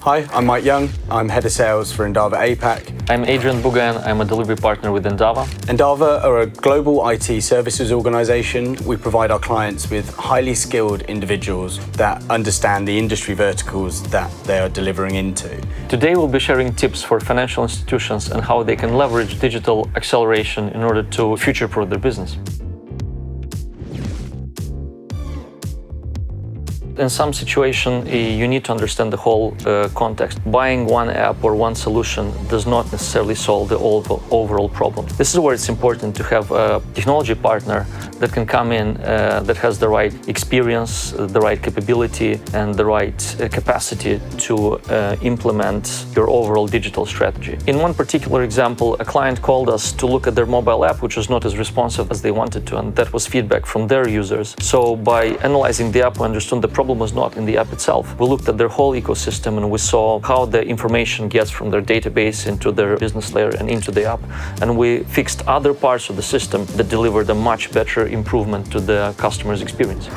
Hi, I'm Mike Young. I'm Head of Sales for Endava APAC. I'm Adrian Bugaian. I'm a delivery partner with Endava. Endava are a global IT services organization. We provide our clients with highly skilled individuals that understand the industry verticals that they are delivering into. Today we'll be sharing tips for financial institutions and how they can leverage digital acceleration in order to future-proof their business. In some situation, you need to understand the whole context. Buying one app or one solution does not necessarily solve the overall problem. This is where it's important to have a technology partner that can come in, that has the right experience, the right capability, and the right capacity to implement your overall digital strategy. In one particular example, a client called us to look at their mobile app, which was not as responsive as they wanted to, and that was feedback from their users. So by analyzing the app, we understood the problem was not in the app itself. We looked at their whole ecosystem and we saw how the information gets from their database into their business layer and into the app. And we fixed other parts of the system that delivered a much better improvement to the customer's experience.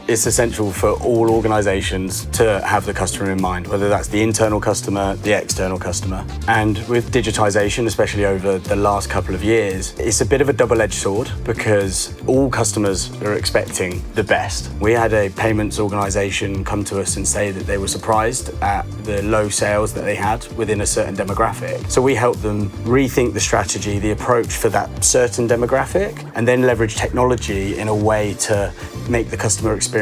It's essential for all organizations to have the customer in mind, whether that's the internal customer, the external customer. And with digitization, especially over the last couple of years, it's a bit of a double-edged sword because all customers are expecting the best. We had a payments organization come to us and say that they were surprised at the low sales that they had within a certain demographic. So we helped them rethink the strategy, the approach for that certain demographic, and then leverage technology in a way to make the customer experience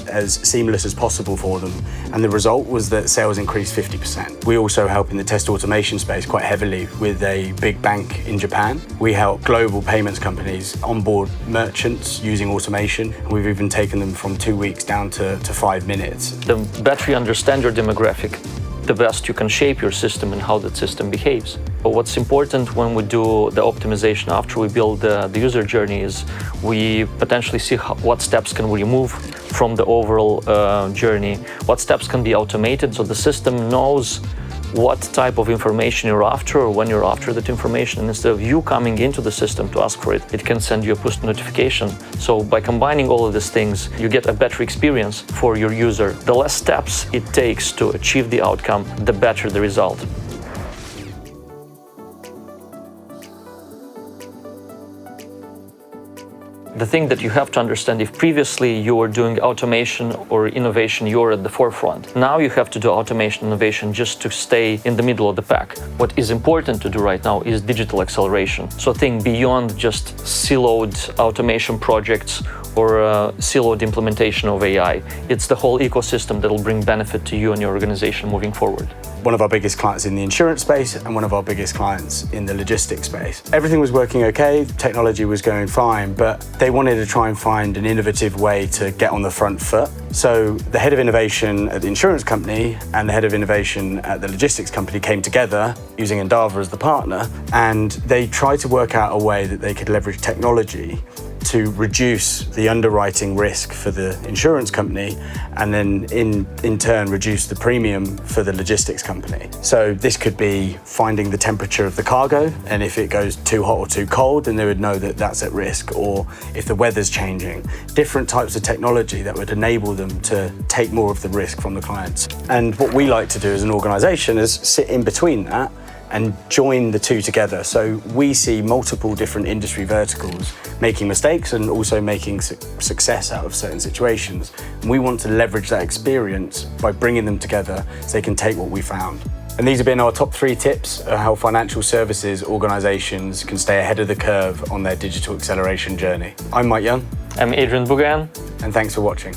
as seamless as possible for them. And the result was that sales increased 50%. We also help in the test automation space quite heavily with a big bank in Japan. We help global payments companies onboard merchants using automation. We've even taken them from 2 weeks down to 5 minutes. The better you understand your demographic, the best you can shape your system and how that system behaves. But what's important when we do the optimization after we build the user journey is we potentially see what steps can we remove from the overall journey, what steps can be automated so the system knows what type of information you're after or when you're after that information. And instead of you coming into the system to ask for it, it can send you a push notification. So by combining all of these things, you get a better experience for your user. The less steps it takes to achieve the outcome, the better the result. The thing that you have to understand, if previously you were doing automation or innovation, you're at the forefront. Now you have to do automation innovation just to stay in the middle of the pack. What is important to do right now is digital acceleration. So think beyond just siloed automation projects or siloed implementation of AI. It's the whole ecosystem that will bring benefit to you and your organization moving forward. One of our biggest clients in the insurance space and one of our biggest clients in the logistics space. Everything was working okay, technology was going fine, but they wanted to try and find an innovative way to get on the front foot. So the head of innovation at the insurance company and the head of innovation at the logistics company came together using Endava as the partner, and they tried to work out a way that they could leverage technology to reduce the underwriting risk for the insurance company and then in turn reduce the premium for the logistics company. So this could be finding the temperature of the cargo, and if it goes too hot or too cold, then they would know that that's at risk, or if the weather's changing. Different types of technology that would enable them to take more of the risk from the clients. And what we like to do as an organization is sit in between that and join the two together. So we see multiple different industry verticals making mistakes and also making success out of certain situations. And we want to leverage that experience by bringing them together so they can take what we found. And these have been our top 3 tips of how financial services organizations can stay ahead of the curve on their digital acceleration journey. I'm Mike Young. I'm Adrian Bugaian. And thanks for watching.